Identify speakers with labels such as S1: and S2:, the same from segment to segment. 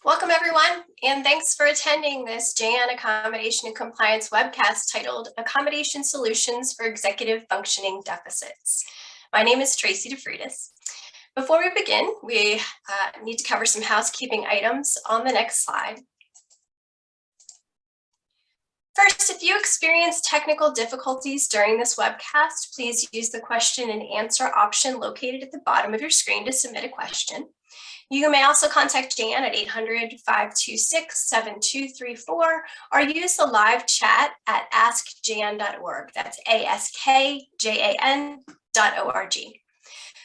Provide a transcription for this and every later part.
S1: Welcome everyone, and thanks for attending this JAN Accommodation and Compliance webcast titled Accommodation Solutions for Executive Functioning Deficits. My name is Tracy DeFreitas. Before we begin, we need to cover some housekeeping items on the next slide. First, if you experience technical difficulties during this webcast, please use the question and answer option located at the bottom of your screen to submit a question. You may also contact Jan at 800-526-7234 or use the live chat at askjan.org. That's askjan.org.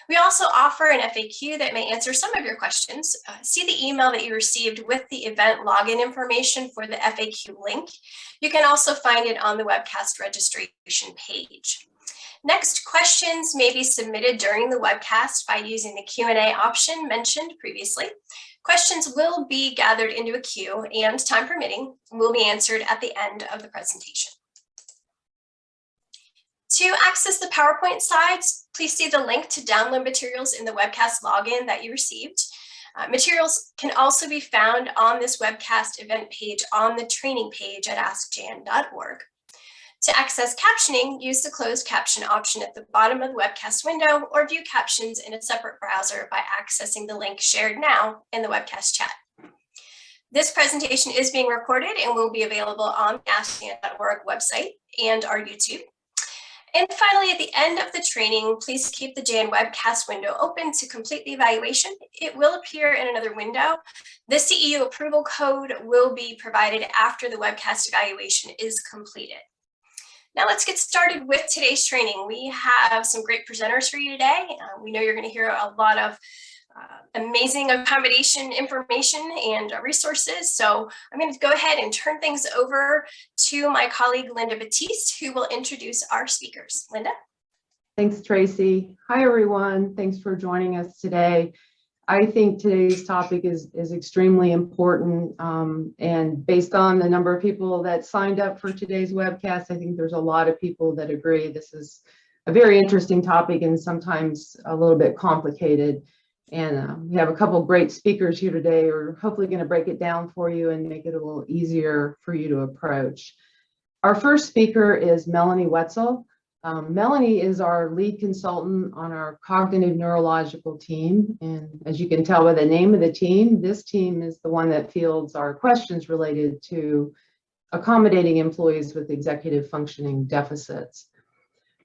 S1: We also offer an FAQ that may answer some of your questions. See the email that you received with the event login information for the FAQ link. You can also find it on the webcast registration page. Next, questions may be submitted during the webcast by using the Q&A option mentioned previously. Questions will be gathered into a queue and, time permitting, will be answered at the end of the presentation. To access the PowerPoint slides, please see the link to download materials in the webcast login that you received. Materials can also be found on this webcast event page on the training page at askjan.org. To access captioning, use the closed caption option at the bottom of the webcast window or view captions in a separate browser by accessing the link shared now in the webcast chat. This presentation is being recorded and will be available on the askjan.org website and our YouTube. And finally, at the end of the training, please keep the JAN webcast window open to complete the evaluation. It will appear in another window. The CEU approval code will be provided after the webcast evaluation is completed. Now let's get started with today's training. We have some great presenters for you today. We know you're going to hear a lot of amazing accommodation information and resources. So I'm going to go ahead and turn things over to my colleague, Linda Batiste, who will introduce our speakers. Linda?
S2: Thanks, Tracy. Hi, everyone. Thanks for joining us today. I think today's topic is extremely important, and based on the number of people that signed up for today's webcast, I think there's a lot of people that agree this is a very interesting topic and sometimes a little bit complicated. And we have a couple great speakers here today who are hopefully going to break it down for you and make it a little easier for you to approach. Our first speaker is Melanie Wetzel. Melanie is our lead consultant on our cognitive neurological team. And as you can tell by the name of the team, this team is the one that fields our questions related to accommodating employees with executive functioning deficits.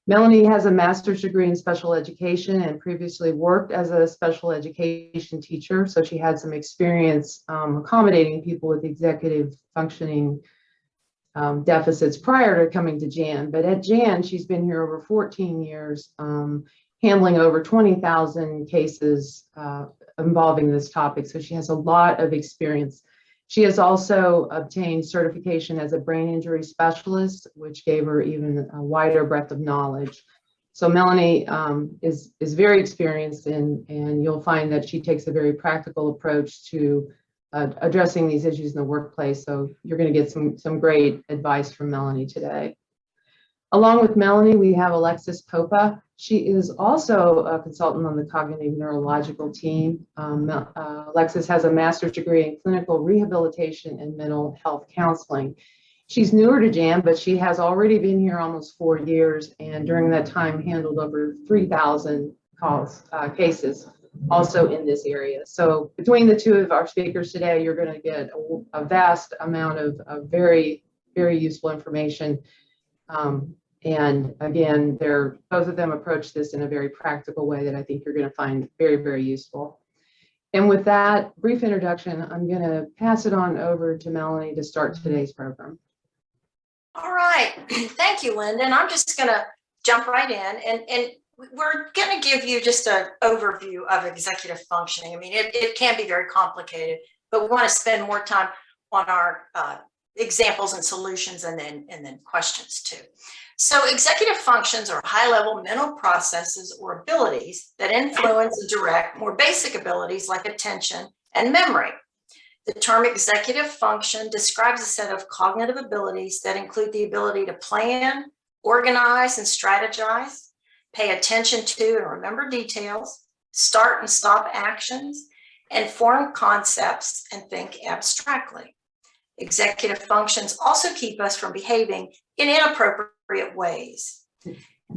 S2: Melanie has a master's degree in special education and previously worked as a special education teacher. So she had some experience accommodating people with executive functioning deficits prior to coming to JAN. But at JAN, she's been here over 14 years, handling over 20,000 cases involving this topic. So she has a lot of experience. She has also obtained certification as a brain injury specialist, which gave her even a wider breadth of knowledge. So Melanie is very experienced, and you'll find that she takes a very practical approach to addressing these issues in the workplace. So you're going to get some great advice from Melanie today. Along with Melanie, we have Alexis Popa. She is also a consultant on the cognitive neurological team. Alexis has a master's degree in clinical rehabilitation and mental health counseling. She's newer to JAN, but she has already been here almost 4 years, and during that time handled over 3,000 cases also in this area. So between the two of our speakers today, you're going to get a vast amount of very, very useful information. And again, both of them approach this in a very practical way that I think you're going to find very, very useful. And with that brief introduction, I'm going to pass it on over to Melanie to start today's program.
S3: All right. Thank you, Linda. And I'm just going to jump right in. And we're going to give you just an overview of executive functioning. I mean, it can be very complicated, but we want to spend more time on our examples and solutions and then questions too. So executive functions are high-level mental processes or abilities that influence and direct more basic abilities like attention and memory. The term executive function describes a set of cognitive abilities that include the ability to plan, organize, and strategize, pay attention to and remember details, start and stop actions, and form concepts and think abstractly. Executive functions also keep us from behaving in inappropriate ways.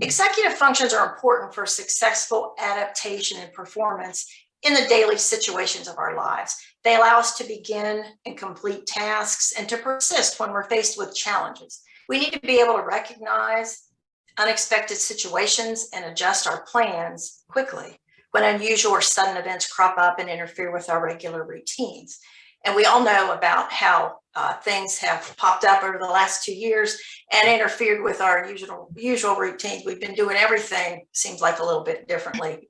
S3: Executive functions are important for successful adaptation and performance in the daily situations of our lives. They allow us to begin and complete tasks and to persist when we're faced with challenges. We need to be able to recognize unexpected situations and adjust our plans quickly when unusual or sudden events crop up and interfere with our regular routines. And we all know about how things have popped up over the last 2 years and interfered with our usual routines. We've been doing everything, seems like a little bit differently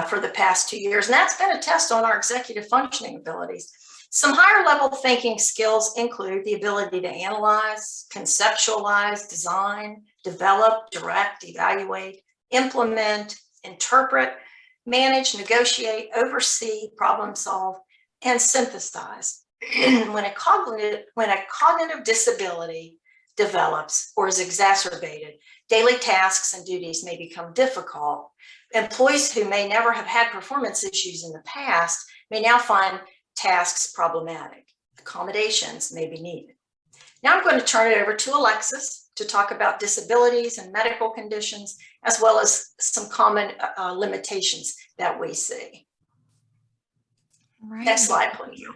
S3: for the past 2 years. And that's been a test on our executive functioning abilities. Some higher level thinking skills include the ability to analyze, conceptualize, design, develop, direct, evaluate, implement, interpret, manage, negotiate, oversee, problem solve, and synthesize. When a cognitive disability develops or is exacerbated, daily tasks and duties may become difficult. Employees who may never have had performance issues in the past may now find tasks problematic. Accommodations may be needed. Now I'm going to turn it over to Alexis to talk about disabilities and medical conditions, as well as some common limitations that we see.
S4: Right.
S3: Next slide, please.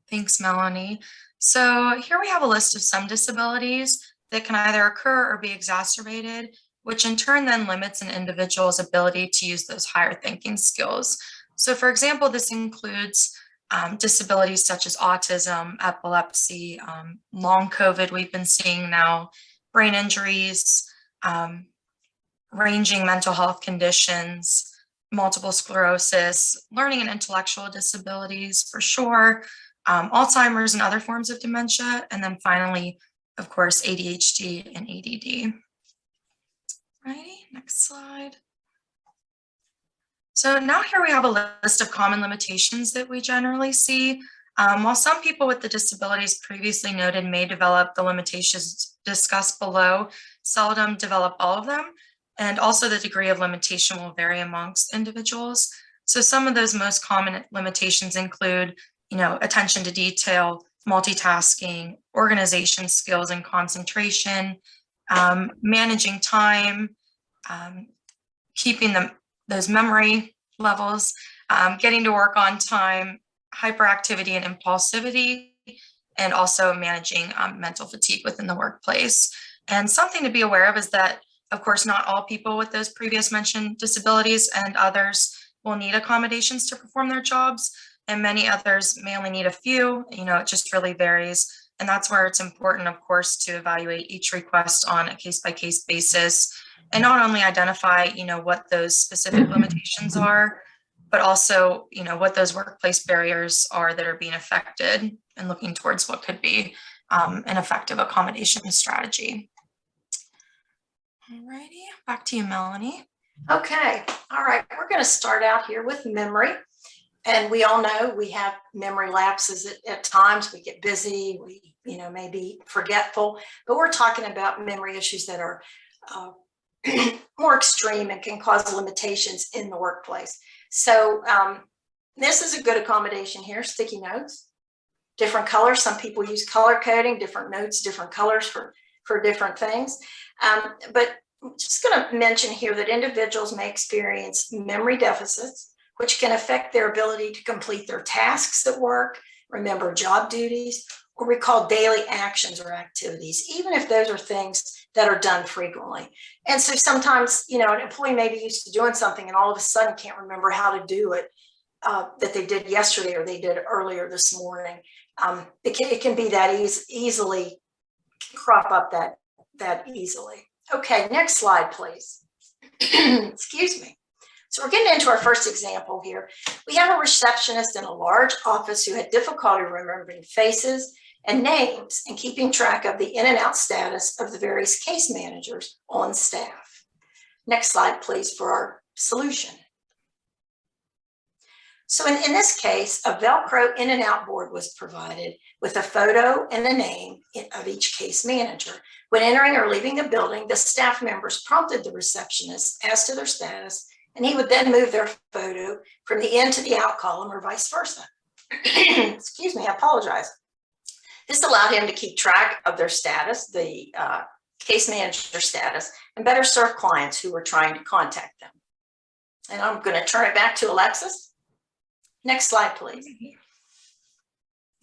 S4: Thanks, Melanie. So here we have a list of some disabilities that can either occur or be exacerbated, which in turn then limits an individual's ability to use those higher thinking skills. So for example, this includes disabilities such as autism, epilepsy, long COVID we've been seeing now, brain injuries, ranging mental health conditions, multiple sclerosis, learning and intellectual disabilities for sure, Alzheimer's and other forms of dementia, and then finally, of course, ADHD and ADD. Righty, next slide. So now here we have a list of common limitations that we generally see. While some people with the disabilities previously noted may develop the limitations discussed below, seldom develop all of them. And also the degree of limitation will vary amongst individuals. So some of those most common limitations include, attention to detail, multitasking, organization skills and concentration, managing time, keeping those memory levels, getting to work on time, hyperactivity and impulsivity, and also managing mental fatigue within the workplace. And something to be aware of is that, of course, not all people with those previous mentioned disabilities and others will need accommodations to perform their jobs, and many others may only need a few. It just really varies. And that's where it's important, of course, to evaluate each request on a case-by-case basis and not only identify, what those specific limitations are, but also, what those workplace barriers are that are being affected and looking towards what could be an effective accommodation strategy. Alrighty, back to you, Melanie.
S3: Okay, all right, we're going to start out here with memory. And we all know we have memory lapses at times. We get busy, we may be forgetful, but we're talking about memory issues that are more extreme and can cause limitations in the workplace. So this is a good accommodation here, sticky notes, different colors. Some people use color coding, different notes, different colors for different things. But I'm just going to mention here that individuals may experience memory deficits, which can affect their ability to complete their tasks at work, remember job duties, or recall daily actions or activities, even if those are things that are done frequently. And so sometimes, an employee may be used to doing something and all of a sudden can't remember how to do it that they did yesterday or they did earlier this morning. It can be that easily crop up that easily. Okay, next slide, please. Excuse me. So we're getting into our first example here. We have a receptionist in a large office who had difficulty remembering faces and names and keeping track of the in and out status of the various case managers on staff. Next slide, please, for our solution. So in this case, a Velcro in and out board was provided with a photo and the name of each case manager. When entering or leaving the building, the staff members prompted the receptionist as to their status and he would then move their photo from the in to the out column or vice versa. Excuse me, I apologize. This allowed him to keep track of their status, the case manager status, and better serve clients who were trying to contact them. And I'm going to turn it back to Alexis. Next slide, please.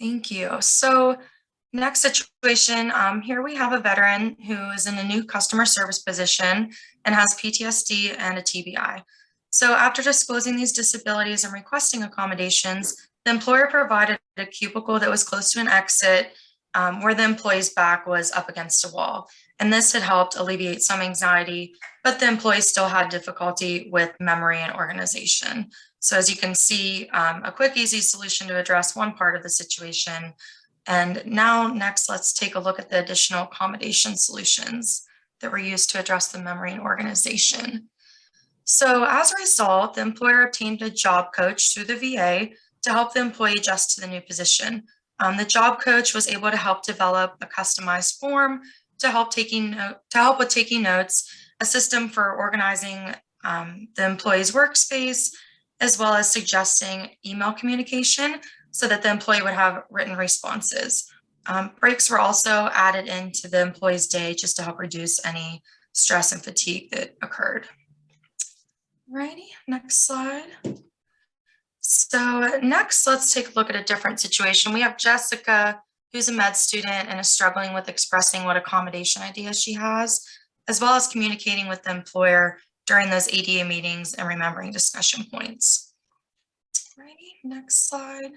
S4: Thank you. So next situation, here we have a veteran who is in a new customer service position and has PTSD and a TBI. So after disclosing these disabilities and requesting accommodations, the employer provided a cubicle that was close to an exit where the employee's back was up against a wall. And this had helped alleviate some anxiety, but the employee still had difficulty with memory and organization. So as you can see, a quick, easy solution to address one part of the situation. And now next, let's take a look at the additional accommodation solutions that were used to address the memory and organization. So as a result, the employer obtained a job coach through the VA to help the employee adjust to the new position. The job coach was able to help develop a customized form to help with taking notes, a system for organizing the employee's workspace, as well as suggesting email communication so that the employee would have written responses. Breaks were also added into the employee's day just to help reduce any stress and fatigue that occurred. Alrighty, next slide. So next, let's take a look at a different situation. We have Jessica, who's a med student and is struggling with expressing what accommodation ideas she has, as well as communicating with the employer during those ADA meetings and remembering discussion points. Alrighty, next slide.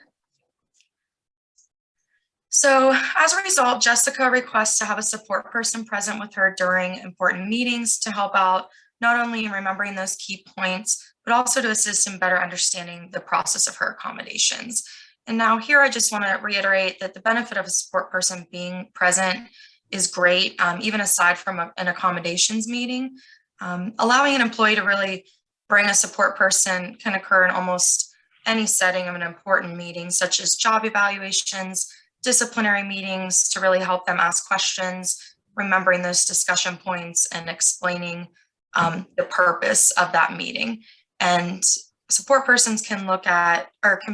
S4: So as a result, Jessica requests to have a support person present with her during important meetings to help out not only in remembering those key points, but also to assist in better understanding the process of her accommodations. And now here, I just want to reiterate that the benefit of a support person being present is great, even aside from an accommodations meeting. Allowing an employee to really bring a support person can occur in almost any setting of an important meeting, such as job evaluations, disciplinary meetings, to really help them ask questions, remembering those discussion points, and explaining the purpose of that meeting. And support persons can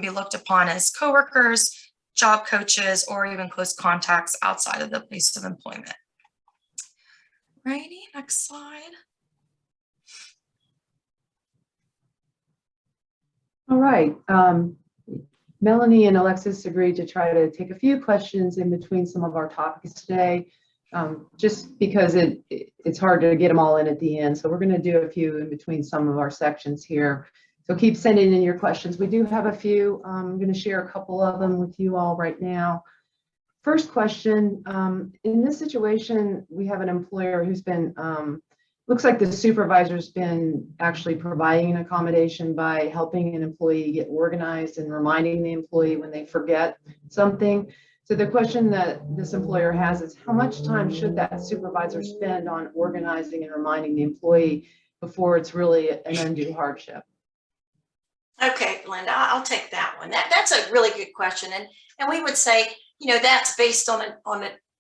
S4: be looked upon as coworkers, job coaches, or even close contacts outside of the place of employment. Righty, next slide.
S2: All right. Melanie and Alexis agreed to try to take a few questions in between some of our topics today, just because it's hard to get them all in at the end. So we're going to do a few in between some of our sections here. So keep sending in your questions. We do have a few. I'm going to share a couple of them with you all right now. First question, in this situation, we have an employer who's been, looks like the supervisor's been actually providing an accommodation by helping an employee get organized and reminding the employee when they forget something. So the question that this employer has is, how much time should that supervisor spend on organizing and reminding the employee before it's really an undue hardship?
S3: Okay, Linda, I'll take that one. That's a really good question. And we would say, you know, that's based on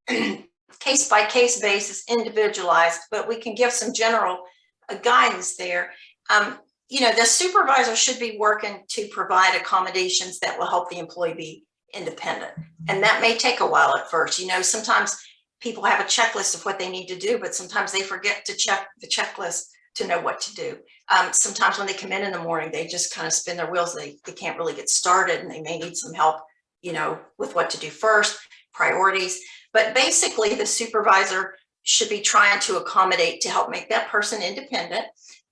S3: a case-by-case basis, individualized, but we can give some general guidance there. You know, the supervisor should be working to provide accommodations that will help the employee be independent. And that may take a while at first. You know, sometimes people have a checklist of what they need to do, but sometimes they forget to check the checklist to know what to do. Sometimes when they come in the morning, they just kind of spin their wheels. They can't really get started, and they may need some help, you know, with what to do first, priorities. But basically, the supervisor should be trying to accommodate to help make that person independent.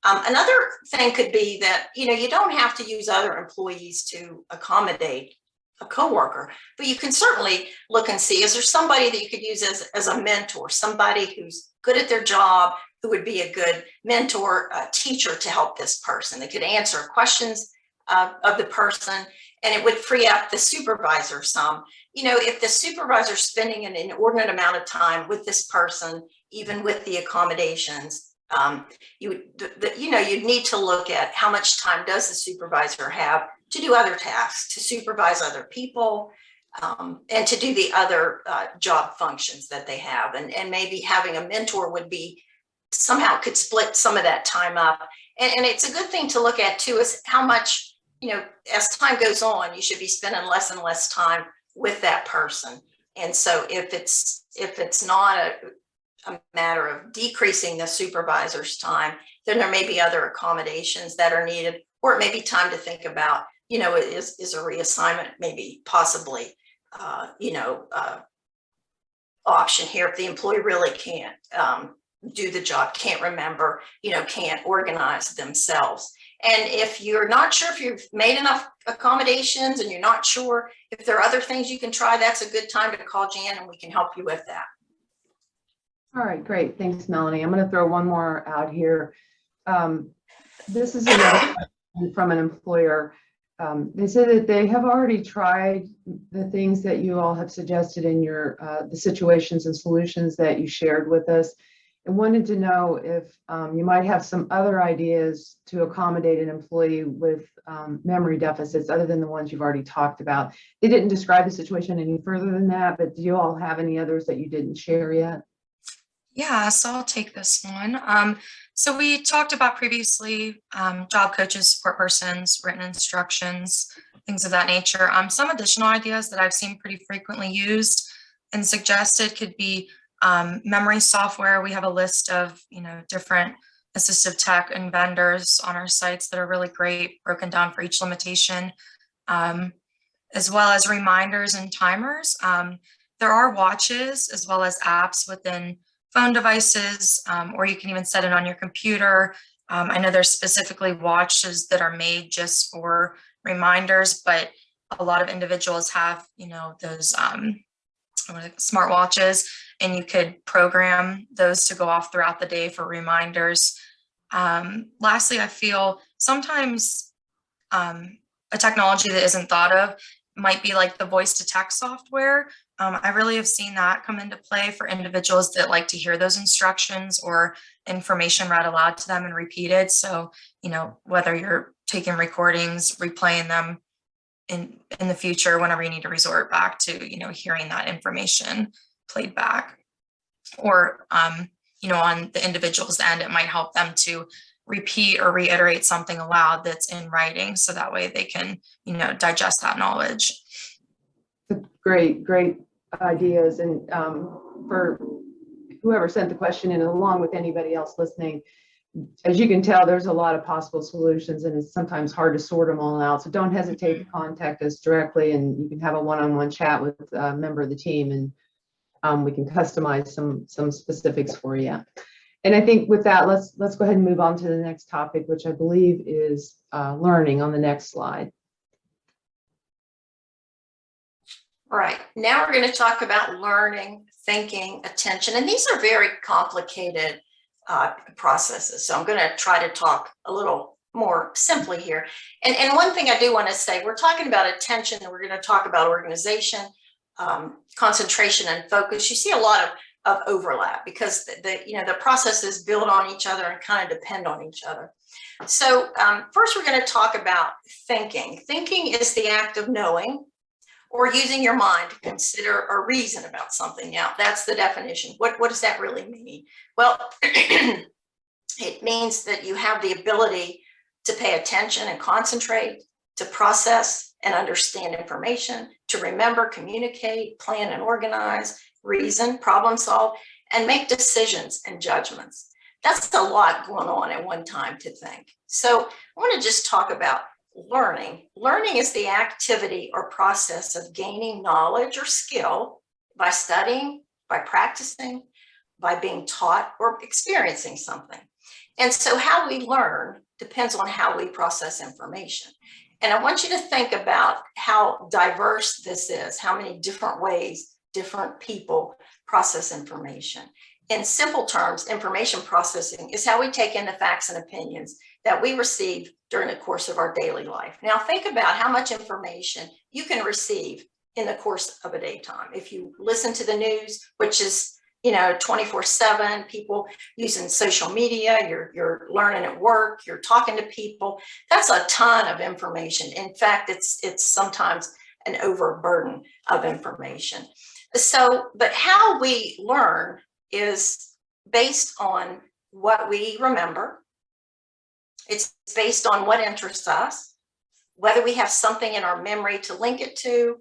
S3: Another thing could be that, you know, you don't have to use other employees to accommodate a coworker, but you can certainly look and see, is there somebody that you could use as a mentor, somebody who's good at their job, who would be a good mentor, teacher to help this person. They could answer questions of the person, and it would free up the supervisor some. You know, if the supervisor is spending an inordinate amount of time with this person, even with the accommodations, you'd need to look at how much time does the supervisor have to do other tasks, to supervise other people, and to do the other job functions that they have. And maybe having a mentor would be somehow could split some of that time up And it's a good thing to look at too, is how much, as time goes on, you should be spending less and less time with that person. And so if it's not a matter of decreasing the supervisor's time, then there may be other accommodations that are needed, or it may be time to think about, is a reassignment maybe possibly, option here if the employee really can't do the job, can't remember, can't organize themselves. And if you're not sure if you've made enough accommodations and you're not sure if there are other things you can try, that's a good time to call Jan and we can help you with that.
S2: All right, great. Thanks, Melanie. I'm going to throw one more out here. This is another question from an employer. They said that they have already tried the things that you all have suggested in your the situations and solutions that you shared with us, and wanted to know if you might have some other ideas to accommodate an employee with memory deficits other than the ones you've already talked about. They didn't describe the situation any further than that, but do you all have any others that you didn't share yet?
S4: Yeah, so I'll take this one. So we talked about previously job coaches, support persons, written instructions, things of that nature. Some additional ideas that I've seen pretty frequently used and suggested could be memory software. We have a list of different assistive tech and vendors on our sites that are really great, broken down for each limitation, as well as reminders and timers. There are watches as well as apps within phone devices, or you can even set it on your computer. I know there's specifically watches that are made just for reminders, but a lot of individuals have, those smart watches, and you could program those to go off throughout the day for reminders. Lastly, I feel sometimes a technology that isn't thought of might be like the voice to text software. I really have seen that come into play for individuals that like to hear those instructions or information read aloud to them and repeated. So, whether you're taking recordings, replaying them in the future, whenever you need to resort back to, hearing that information played back, or, on the individual's end, it might help them to repeat or reiterate something aloud that's in writing, so that way they can, digest that knowledge.
S2: Great ideas. And for whoever sent the question in, along with anybody else listening, as you can tell, there's a lot of possible solutions, and it's sometimes hard to sort them all out. So don't hesitate to contact us directly, and you can have a one-on-one chat with a member of the team, and we can customize some specifics for you. And I think with that, let's go ahead and move on to the next topic, which I believe is learning, on the next slide.
S3: All right, now we're going to talk about learning, thinking, attention, and these are very complicated processes. So I'm going to try to talk a little more simply here. And one thing I do want to say, we're talking about attention, and we're going to talk about organization, concentration, and focus. You see a lot of overlap because the processes build on each other and kind of depend on each other. So first, we're going to talk about thinking. Thinking is the act of knowing or using your mind to consider or reason about something. Now, that's the definition. What does that really mean? Well, it means that you have the ability to pay attention and concentrate, to process and understand information, to remember, communicate, plan and organize, reason, problem solve, and make decisions and judgments. That's a lot going on at one time to think. So I want to just talk about learning. Learning is the activity or process of gaining knowledge or skill by studying, by practicing, by being taught, or experiencing something. And so how we learn depends on how we process information. And I want you to think about how diverse this is, how many different ways different people process information. In simple terms, information processing is how we take in the facts and opinions that we receive during the course of our daily life. Now, think about how much information you can receive in the course of a daytime. If you listen to the news, which is 24/7, people using social media, you're learning at work, you're talking to people, that's a ton of information. In fact, it's sometimes an overburden of information. So, but how we learn is based on what we remember, It's based on what interests us, whether we have something in our memory to link it to,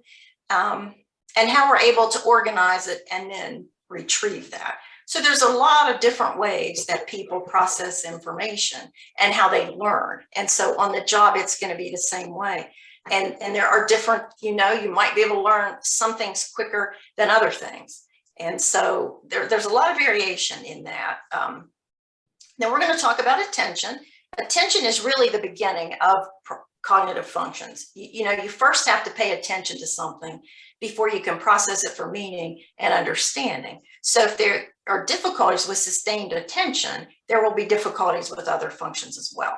S3: and how we're able to organize it and then retrieve that. So there's a lot of different ways that people process information and how they learn. And so on the job, it's going to be the same way. And there are different, you might be able to learn some things quicker than other things. And so there's a lot of variation in that. Now we're going to talk about attention. Attention is really the beginning of cognitive functions. You first have to pay attention to something before you can process it for meaning and understanding. So if there are difficulties with sustained attention, there will be difficulties with other functions as well.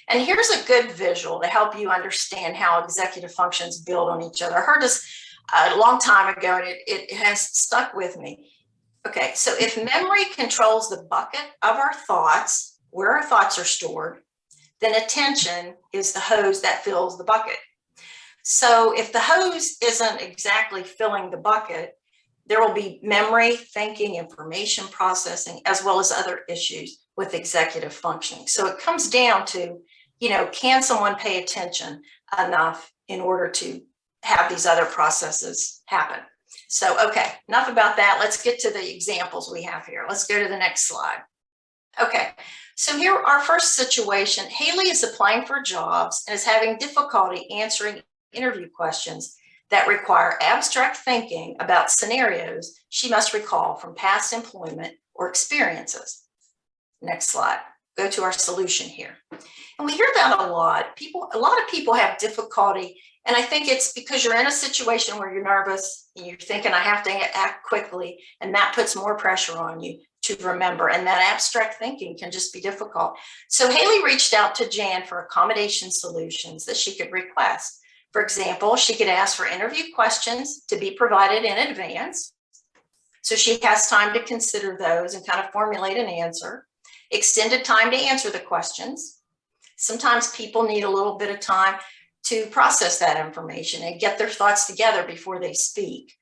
S3: And here's a good visual to help you understand how executive functions build on each other. I heard this a long time ago, and it has stuck with me. Okay, so if memory controls the bucket of our thoughts, where our thoughts are stored, then attention is the hose that fills the bucket. So if the hose isn't exactly filling the bucket, there will be memory, thinking, information processing, as well as other issues with executive functioning. So it comes down to, can someone pay attention enough in order to have these other processes happen? So, okay, enough about that. Let's get to the examples we have here. Let's go to the next slide. Okay, so here our first situation, Haley is applying for jobs and is having difficulty answering interview questions that require abstract thinking about scenarios she must recall from past employment or experiences. Next slide. Go to our solution here. And we hear that a lot. A lot of people have difficulty, and I think it's because you're in a situation where you're nervous and you're thinking, I have to act quickly, and that puts more pressure on you to remember, and that abstract thinking can just be difficult. So Haley reached out to Jan for accommodation solutions that she could request. For example, she could ask for interview questions to be provided in advance, so she has time to consider those and kind of formulate an answer. Extended time to answer the questions. Sometimes people need a little bit of time to process that information and get their thoughts together before they speak.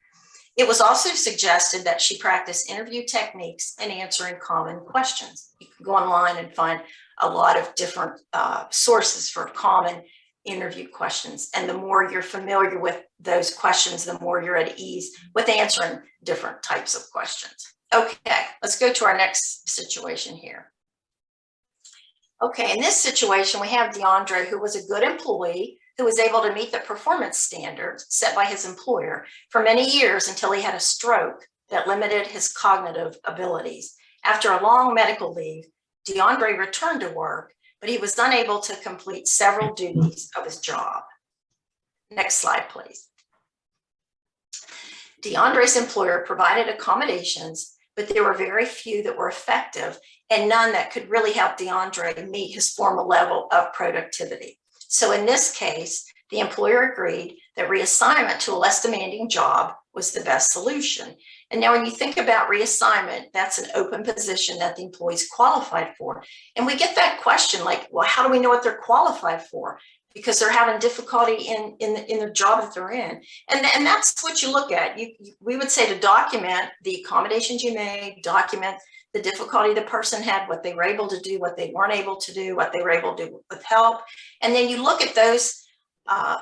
S3: It was also suggested that she practice interview techniques and answering common questions. You can go online and find a lot of different sources for common interview questions. And the more you're familiar with those questions, the more you're at ease with answering different types of questions. Okay, let's go to our next situation here. Okay, in this situation, we have DeAndre, who was a good employee, who was able to meet the performance standards set by his employer for many years until he had a stroke that limited his cognitive abilities. After a long medical leave, DeAndre returned to work, but he was unable to complete several duties of his job. Next slide, please. DeAndre's employer provided accommodations, but there were very few that were effective and none that could really help DeAndre meet his former level of productivity. So in this case, the employer agreed that reassignment to a less demanding job was the best solution. And now when you think about reassignment, that's an open position that the employee's qualified for. And we get that question like, well, how do we know what they're qualified for? Because they're having difficulty in the job that they're in. And that's what you look at. We would say to document the accommodations you made, document the difficulty the person had, what they were able to do, what they weren't able to do, what they were able to do with help. And then you look at those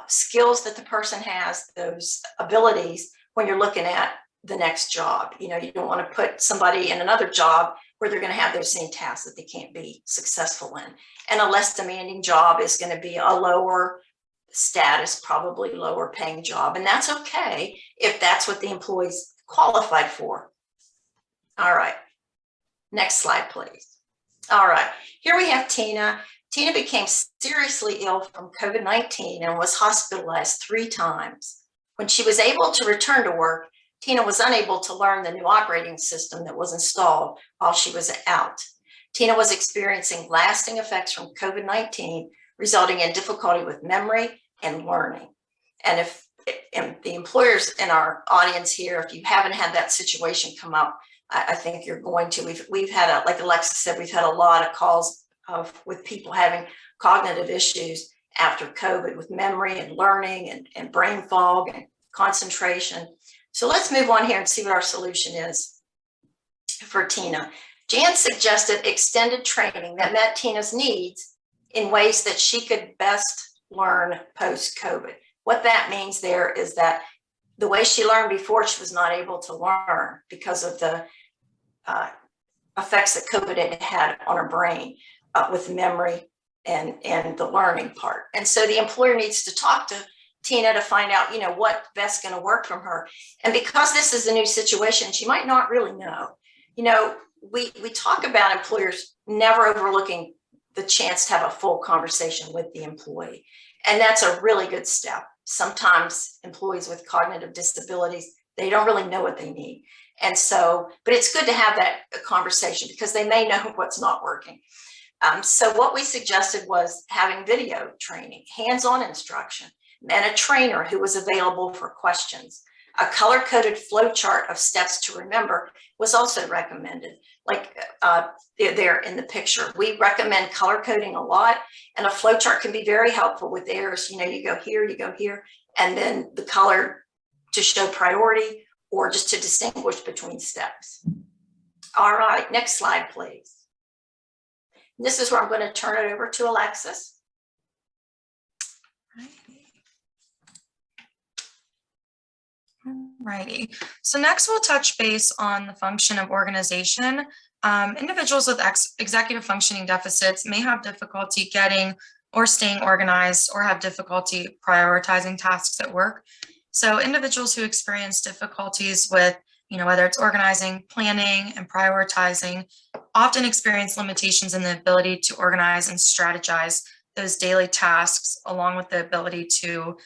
S3: skills that the person has, those abilities, when you're looking at the next job. You don't want to put somebody in another job where they're going to have those same tasks that they can't be successful in. And a less demanding job is going to be a lower status, probably lower paying job. And that's okay if that's what the employee's qualified for. All right. Next slide, please. All right. Here we have Tina. Tina became seriously ill from COVID-19 and was hospitalized 3 times. When she was able to return to work, Tina was unable to learn the new operating system that was installed while she was out. Tina was experiencing lasting effects from COVID-19, resulting in difficulty with memory and learning. And if the employers in our audience here, if you haven't had that situation come up, I think you're going to. We've had, like Alexa said, we've had a lot of calls with people having cognitive issues after COVID with memory and learning and brain fog and concentration. So let's move on here and see what our solution is for Tina. Jan suggested extended training that met Tina's needs in ways that she could best learn post-COVID. What that means there is that the way she learned before, she was not able to learn because of the effects that COVID had had on her brain with memory and the learning part. And so the employer needs to talk to Tina to find out, what best going to work from her. And because this is a new situation, she might not really know. We talk about employers never overlooking the chance to have a full conversation with the employee. And that's a really good step. Sometimes employees with cognitive disabilities, they don't really know what they need. And so, but it's good to have that conversation because they may know what's not working. So what we suggested was having video training, hands-on instruction, and a trainer who was available for questions. A color-coded flow chart of steps to remember was also recommended, like there in the picture. We recommend color coding a lot, and a flow chart can be very helpful with errors. You go here, and then the color to show priority or just to distinguish between steps. All right, next slide, please. This is where I'm going to turn it over to Alexis.
S4: Alrighty. So next we'll touch base on the function of organization. Individuals with executive functioning deficits may have difficulty getting or staying organized or have difficulty prioritizing tasks at work. So individuals who experience difficulties with, whether it's organizing, planning, and prioritizing, often experience limitations in the ability to organize and strategize those daily tasks, along with the ability to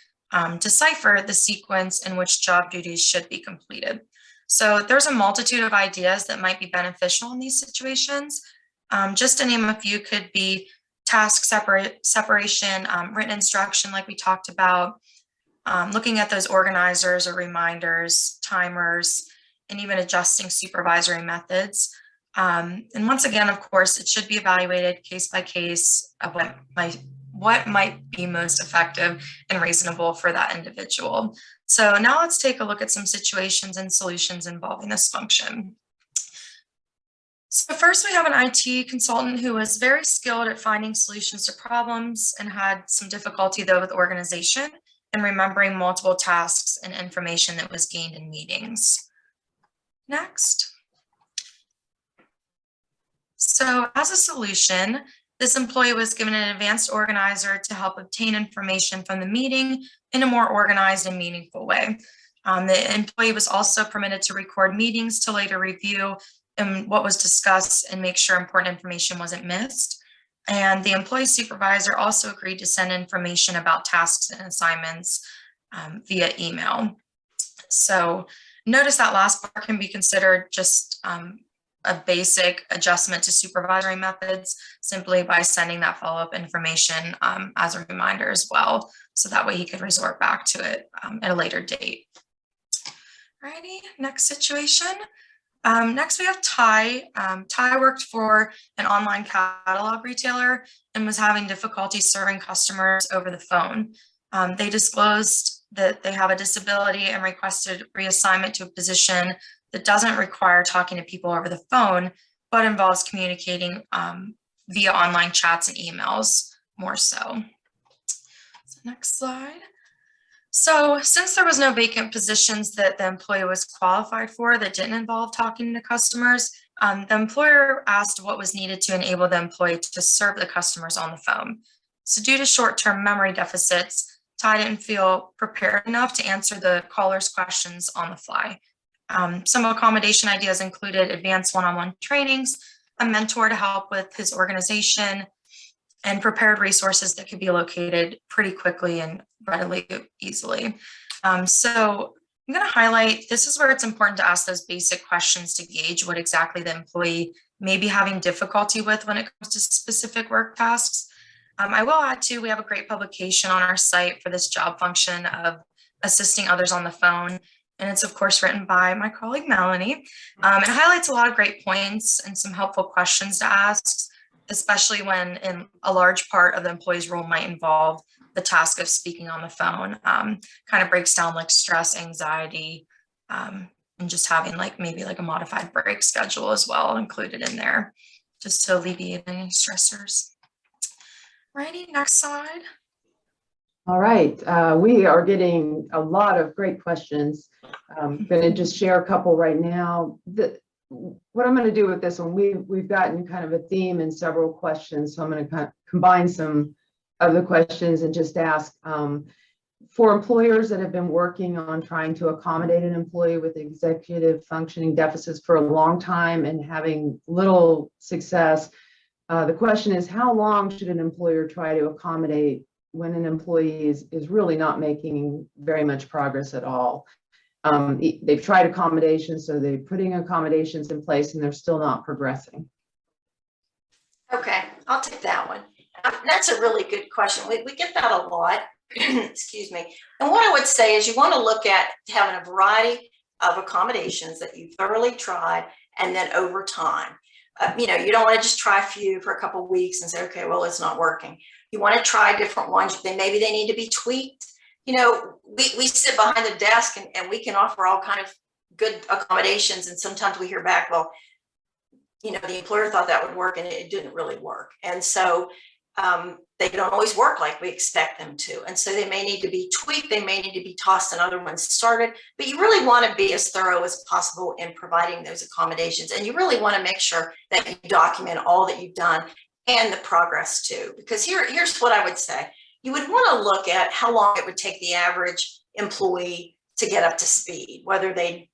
S4: decipher the sequence in which job duties should be completed. So there's a multitude of ideas that might be beneficial in these situations. Just to name a few could be task separation, written instruction like we talked about, looking at those organizers or reminders, timers, and even adjusting supervisory methods. And once again, of course, it should be evaluated case by case of what might be most effective and reasonable for that individual. So now let's take a look at some situations and solutions involving this function. So first we have an IT consultant who was very skilled at finding solutions to problems and had some difficulty though with organization and remembering multiple tasks and information that was gained in meetings. Next. So as a solution, this employee was given an advanced organizer to help obtain information from the meeting in a more organized and meaningful way. The employee was also permitted to record meetings to later review what was discussed and make sure important information wasn't missed. And the employee supervisor also agreed to send information about tasks and assignments via email. So notice that last part can be considered just a basic adjustment to supervisory methods simply by sending that follow-up information as a reminder as well. So that way he could resort back to it at a later date. Alrighty, next situation. Next we have Ty. Ty worked for an online catalog retailer and was having difficulty serving customers over the phone. They disclosed that they have a disability and requested reassignment to a position that doesn't require talking to people over the phone, but involves communicating via online chats and emails more so. Next slide. So since there was no vacant positions that the employee was qualified for that didn't involve talking to customers, the employer asked what was needed to enable the employee to serve the customers on the phone. So due to short-term memory deficits, Ty didn't feel prepared enough to answer the caller's questions on the fly. Some accommodation ideas included advanced one-on-one trainings, a mentor to help with his organization, and prepared resources that could be located pretty quickly and readily easily. So I'm going to highlight, this is where it's important to ask those basic questions to gauge what exactly the employee may be having difficulty with when it comes to specific work tasks. I will add too, we have a great publication on our site for this job function of assisting others on the phone. And it's of course written by my colleague, Melanie. It highlights a lot of great points and some helpful questions to ask, especially when in a large part of the employee's role might involve the task of speaking on the phone. Kind of breaks down like stress, anxiety, and just having maybe a modified break schedule as well included in there, just to alleviate any stressors. Righty, next slide.
S2: All right, we are getting a lot of great questions. I'm going to just share a couple right now. What I'm going to do with this one, we've gotten kind of a theme in several questions, so I'm going to kind of combine some of the questions and just ask, for employers that have been working on trying to accommodate an employee with executive functioning deficits for a long time and having little success, the question is, how long should an employer try to accommodate when an employee is really not making very much progress at all? They've tried accommodations, so they're putting accommodations in place and they're still not progressing.
S3: Okay, I'll take that one. That's a really good question. We get that a lot. Excuse me. And what I would say is you want to look at having a variety of accommodations that you've thoroughly tried, and then over time. You know, you don't want to just try a few for a couple of weeks and say, okay, well, it's not working. You want to try different ones. Then maybe they need to be tweaked. You know, we sit behind the desk and we can offer all kind of good accommodations. And sometimes we hear back, well, you know, the employer thought that would work and it didn't really work. And so they don't always work like we expect them to. And so they may need to be tweaked. They may need to be tossed and other ones started, but you really want to be as thorough as possible in providing those accommodations. And you really want to make sure that you document all that you've done and the progress too, because here's what I would say. You would want to look at how long it would take the average employee to get up to speed, whether they'd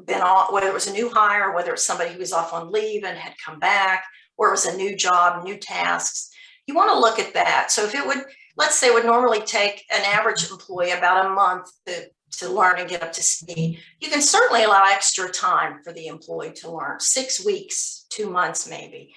S3: been on, whether it was a new hire, whether it's somebody who was off on leave and had come back, or it was a new job, new tasks. You want to look at that. So if it would, let's say it would normally take an average employee about a month to learn and get up to speed, you can certainly allow extra time for the employee to learn, 6 weeks, 2 months maybe.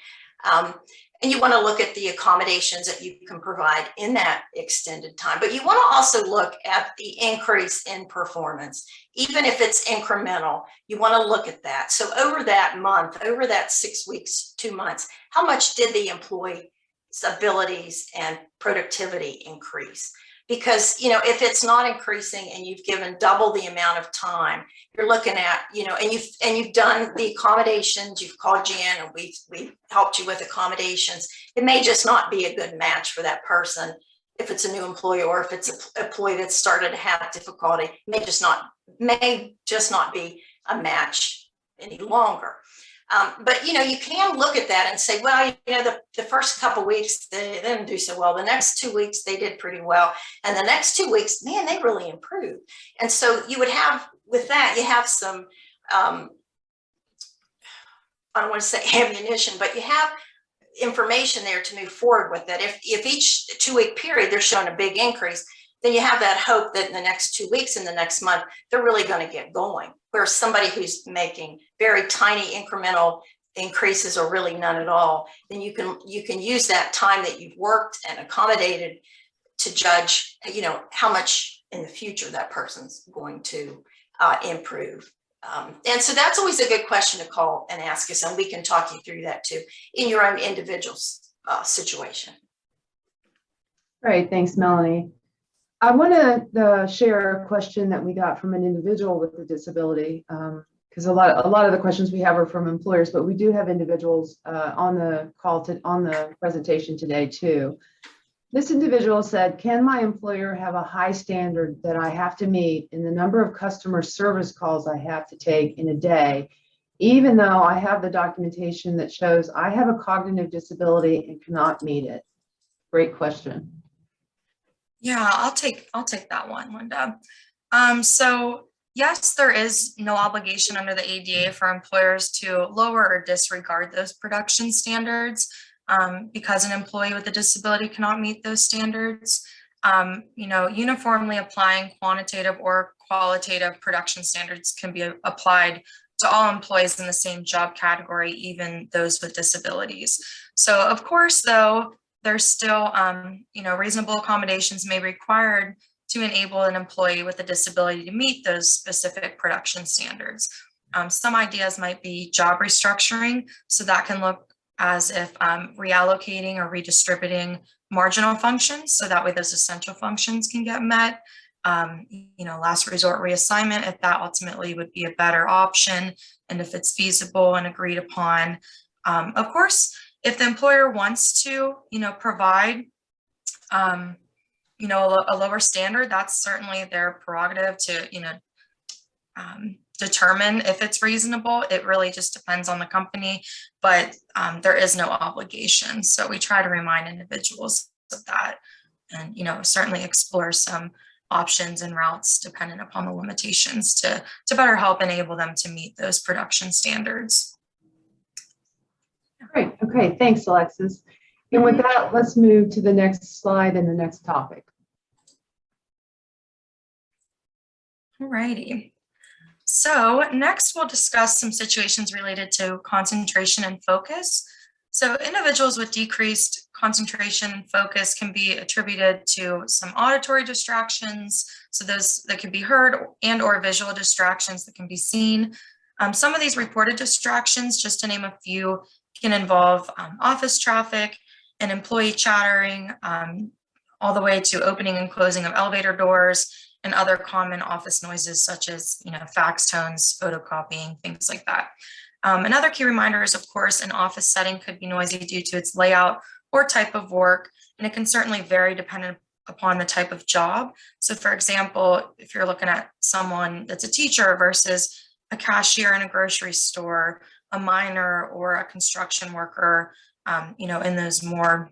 S3: And you want to look at the accommodations that you can provide in that extended time. But you want to also look at the increase in performance. Even if it's incremental, you want to look at that. So over that month, over that 6 weeks, 2 months, how much did the employee's abilities and productivity increase? Because, you know, if it's not increasing and you've given double the amount of time, you're looking at, you know, and you've done the accommodations, you've called you in and we've helped you with accommodations. It may just not be a good match for that person. If it's a new employee or if it's an employee that started to have difficulty, may just not be a match any longer. But, you know, you can look at that and say, well, you know, the first couple of weeks, they didn't do so well. The next 2 weeks, they did pretty well. And the next 2 weeks, man, they really improved. And so you would have, with that, you have some, I don't want to say ammunition, but you have information there to move forward with it. If each 2 week period, they're showing a big increase, then you have that hope that in the next 2 weeks, in the next month, they're really going to get going. Whereas somebody who's making very tiny incremental increases or really none at all, then you can use that time that you've worked and accommodated to judge, you know, how much in the future that person's going to improve. And so that's always a good question to call and ask us, and we can talk you through that too in your own individual situation.
S2: Great, thanks, Melanie. I want to share a question that we got from an individual with a disability, because a lot of the questions we have are from employers, but we do have individuals on the call on the presentation today too. This individual said, can my employer have a high standard that I have to meet in the number of customer service calls I have to take in a day, even though I have the documentation that shows I have a cognitive disability and cannot meet it? Great question.
S4: Yeah, I'll take that one, Linda. So yes, there is no obligation under the ADA for employers to lower or disregard those production standards because an employee with a disability cannot meet those standards. You know, uniformly applying quantitative or qualitative production standards can be applied to all employees in the same job category, even those with disabilities. So of course, though, there's still, you know, reasonable accommodations may be required to enable an employee with a disability to meet those specific production standards. Some ideas might be job restructuring, so that can look as if reallocating or redistributing marginal functions, so that way those essential functions can get met. You know, last resort reassignment, if that ultimately would be a better option, and if it's feasible and agreed upon. Of course, if the employer wants to, you know, provide You know, a lower standard, that's certainly their prerogative to, you know, determine if it's reasonable. It really just depends on the company, but there is no obligation. So we try to remind individuals of that, and, you know, certainly explore some options and routes dependent upon the limitations to better help enable them to meet those production standards.
S2: Great. Okay. Thanks, Alexis. And with that, let's move to the next slide and the next topic.
S4: All righty. So next we'll discuss some situations related to concentration and focus. So individuals with decreased concentration and focus can be attributed to some auditory distractions. So those that can be heard, and or visual distractions that can be seen. Some of these reported distractions, just to name a few, can involve office traffic and employee chattering, all the way to opening and closing of elevator doors and other common office noises such as, you know, fax tones, photocopying, things like that. Another key reminder is, of course, an office setting could be noisy due to its layout or type of work, and it can certainly vary depending upon the type of job. So for example, if you're looking at someone that's a teacher versus a cashier in a grocery store, a miner or a construction worker, you know, in those more,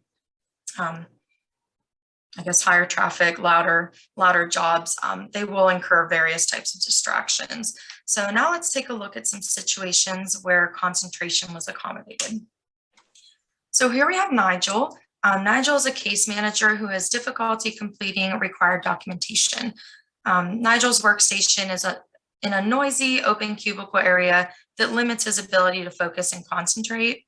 S4: I guess, higher traffic, louder jobs, they will incur various types of distractions. So now let's take a look at some situations where concentration was accommodated. So here we have Nigel. Nigel is a case manager who has difficulty completing required documentation. Nigel's workstation is in a noisy open cubicle area that limits his ability to focus and concentrate.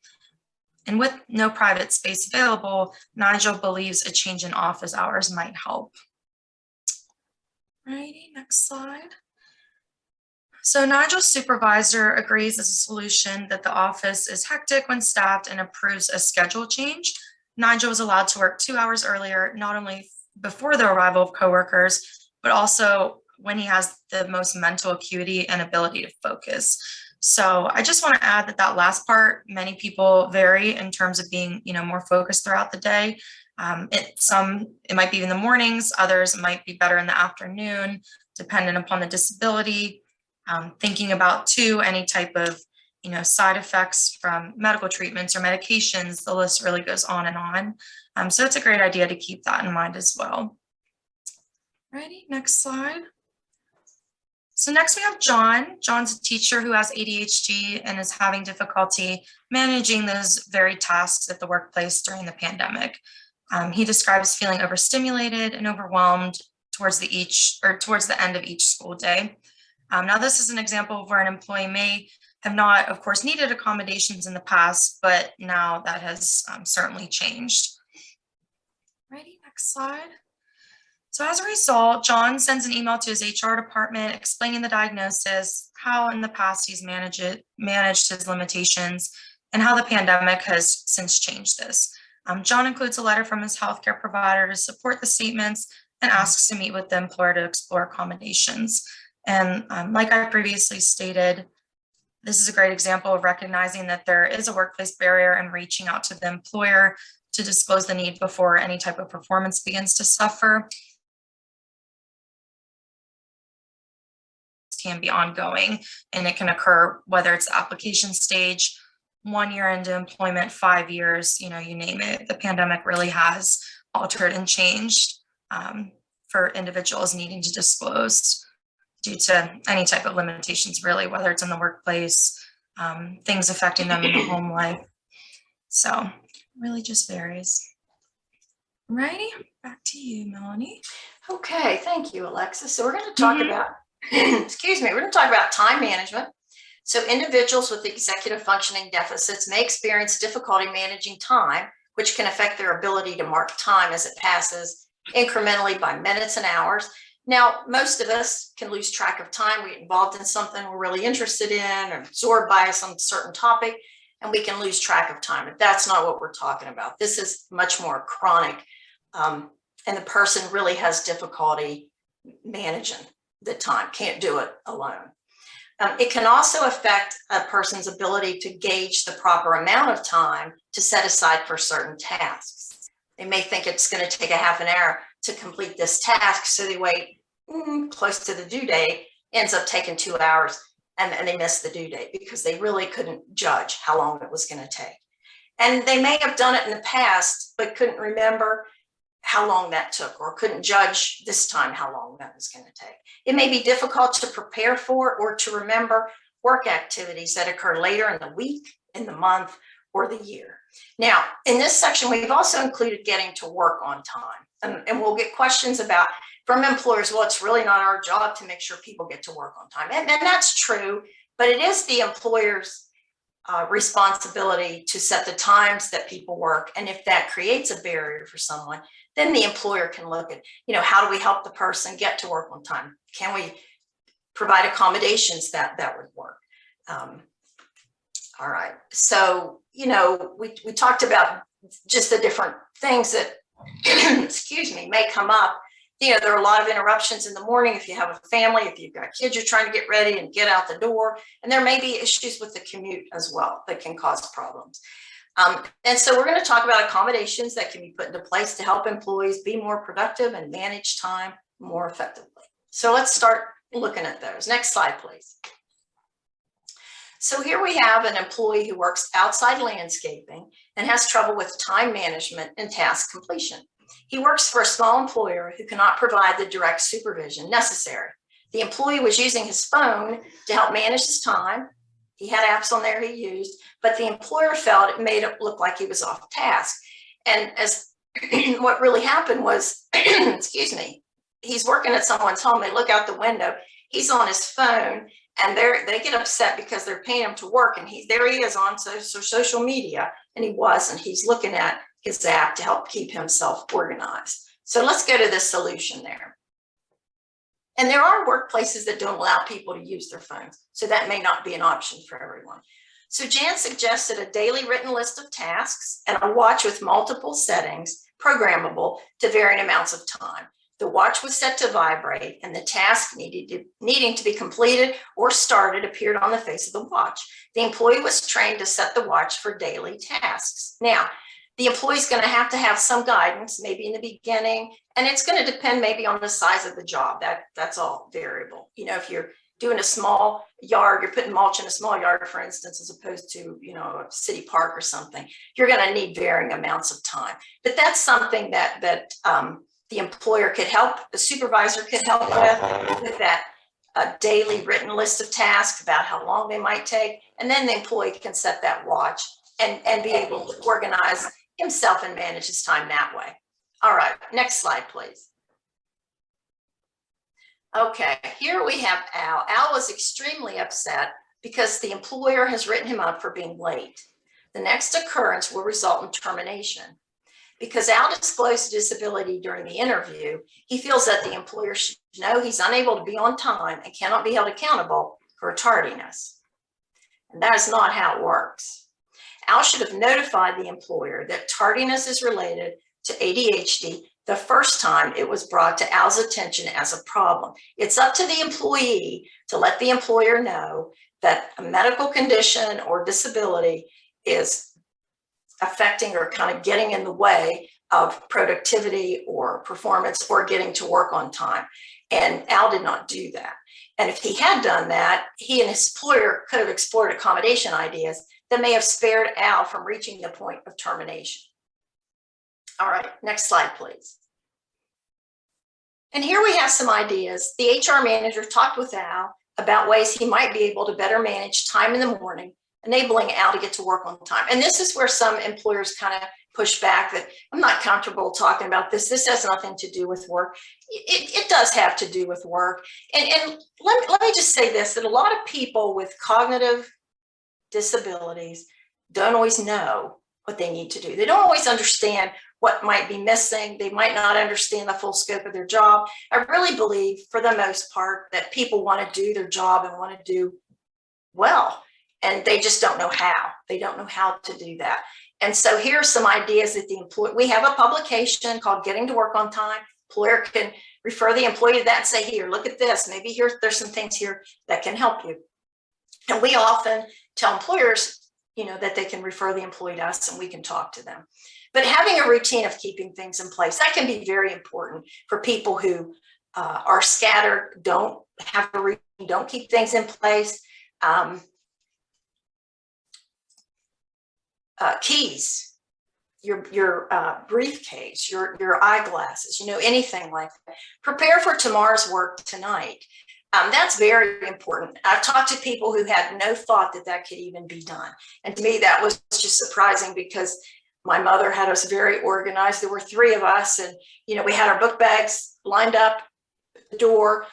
S4: And with no private space available, Nigel believes a change in office hours might help. Righty, next slide. So Nigel's supervisor agrees as a solution that the office is hectic when staffed and approves a schedule change. Nigel was allowed to work 2 hours earlier, not only before the arrival of coworkers, but also when he has the most mental acuity and ability to focus. So I just want to add that that last part, many people vary in terms of being, you know, more focused throughout the day. It might be in the mornings, others might be better in the afternoon, dependent upon the disability. Thinking about too, any type of, you know, side effects from medical treatments or medications, the list really goes on and on. So it's a great idea to keep that in mind as well. Righty, next slide. So next we have John. John's a teacher who has ADHD and is having difficulty managing those very tasks at the workplace during the pandemic. He describes feeling overstimulated and overwhelmed towards the end of each school day. Now this is an example of where an employee may have not, of course, needed accommodations in the past, but now that has certainly changed. Righty, next slide. So as a result, John sends an email to his HR department explaining the diagnosis, how in the past he's managed his limitations, and how the pandemic has since changed this. John includes a letter from his healthcare provider to support the statements and asks to meet with the employer to explore accommodations. And like I previously stated, this is a great example of recognizing that there is a workplace barrier and reaching out to the employer to disclose the need before any type of performance begins to suffer. Can be ongoing, and it can occur whether it's the application stage, 1 year into employment, 5 years, you know, you name it. The pandemic really has altered and changed for individuals needing to disclose due to any type of limitations, really, whether it's in the workplace, things affecting them in the home life. So it really just varies. Righty, back to you, Melanie.
S3: Okay, thank you, Alexis. So we're going to talk about, excuse me, we're going to talk about time management. So individuals with executive functioning deficits may experience difficulty managing time, which can affect their ability to mark time as it passes incrementally by minutes and hours. Now, most of us can lose track of time. We get involved in something we're really interested in or absorbed by some certain topic, and we can lose track of time. But that's not what we're talking about. This is much more chronic, and the person really has difficulty managing the time, can't do it alone. It can also affect a person's ability to gauge the proper amount of time to set aside for certain tasks. They may think it's going to take a half an hour to complete this task, so they wait close to the due date, ends up taking 2 hours, and they miss the due date because they really couldn't judge how long it was going to take. And they may have done it in the past, but couldn't remember how long that took, or couldn't judge this time how long that was going to take. It may be difficult to prepare for or to remember work activities that occur later in the week, in the month, or the year. Now, in this section, we've also included getting to work on time. And we'll get questions about from employers, well, it's really not our job to make sure people get to work on time. And that's true, but it is the employer's responsibility to set the times that people work. And if that creates a barrier for someone, then the employer can look at, how do we help the person get to work on time? Can we provide accommodations that would work? All right. So, we talked about just the different things that, excuse me, may come up. There are a lot of interruptions in the morning if you have a family, if you've got kids, you're trying to get ready and get out the door. And there may be issues with the commute as well that can cause problems. And so we're going to talk about accommodations that can be put into place to help employees be more productive and manage time more effectively. So let's start looking at those. Next slide, please. So here we have an employee who works outside landscaping and has trouble with time management and task completion. He works for a small employer who cannot provide the direct supervision necessary. The employee was using his phone to help manage his time. He had apps on there he used, but the employer felt it made it look like he was off task. And as what really happened was, excuse me, he's working at someone's home. They look out the window. He's on his phone, and they get upset because they're paying him to work. And there he is on social media, and he wasn't. He's looking at his app to help keep himself organized. So let's go to the solution there. And there are workplaces that don't allow people to use their phones, so that may not be an option for everyone. So Jan suggested a daily written list of tasks and a watch with multiple settings, programmable to varying amounts of time. The watch was set to vibrate, and the task needing to be completed or started appeared on the face of the watch. The employee was trained to set the watch for daily tasks. Now, the employee is going to have some guidance, maybe in the beginning, and it's going to depend maybe on the size of the job. That's all variable. If you're doing a small yard, you're putting mulch in a small yard, for instance, as opposed to, a city park or something, you're going to need varying amounts of time. But that's something that the employer could help, the supervisor could help with that daily written list of tasks about how long they might take. And then the employee can set that watch and be able to organize himself and manage his time that way. All right, next slide, please. Okay, here we have Al. Al was extremely upset because the employer has written him up for being late. The next occurrence will result in termination. Because Al disclosed a disability during the interview, he feels that the employer should know he's unable to be on time and cannot be held accountable for tardiness. And that is not how it works. Al should have notified the employer that tardiness is related to ADHD the first time it was brought to Al's attention as a problem. It's up to the employee to let the employer know that a medical condition or disability is affecting or kind of getting in the way of productivity or performance or getting to work on time. And Al did not do that. And if he had done that, he and his employer could have explored accommodation ideas that may have spared Al from reaching the point of termination. All right, next slide, please. And here we have some ideas. The HR manager talked with Al about ways he might be able to better manage time in the morning, enabling Al to get to work on time. And this is where some employers kind of push back that I'm not comfortable talking about this. This has nothing to do with work. It does have to do with work. And let me just say this, that a lot of people with cognitive disabilities don't always know what they need to do. They don't always understand what might be missing. They might not understand the full scope of their job. I really believe, for the most part, that people want to do their job and want to do well, and they just don't know how. They don't know how to do that. And so here are some ideas that the employee, we have a publication called Getting to Work on Time. Employer can refer the employee to that and say, here, look at this. Maybe there's some things here that can help you. And we often tell employers, that they can refer the employee to us and we can talk to them. But having a routine of keeping things in place, that can be very important for people who are scattered, don't have a routine, don't keep things in place. Keys, your briefcase, your eyeglasses, anything like that. Prepare for tomorrow's work tonight. That's very important. I've talked to people who had no thought that that could even be done. And to me, that was just surprising because my mother had us very organized. There were 3 of us, and, we had our book bags lined up at the door.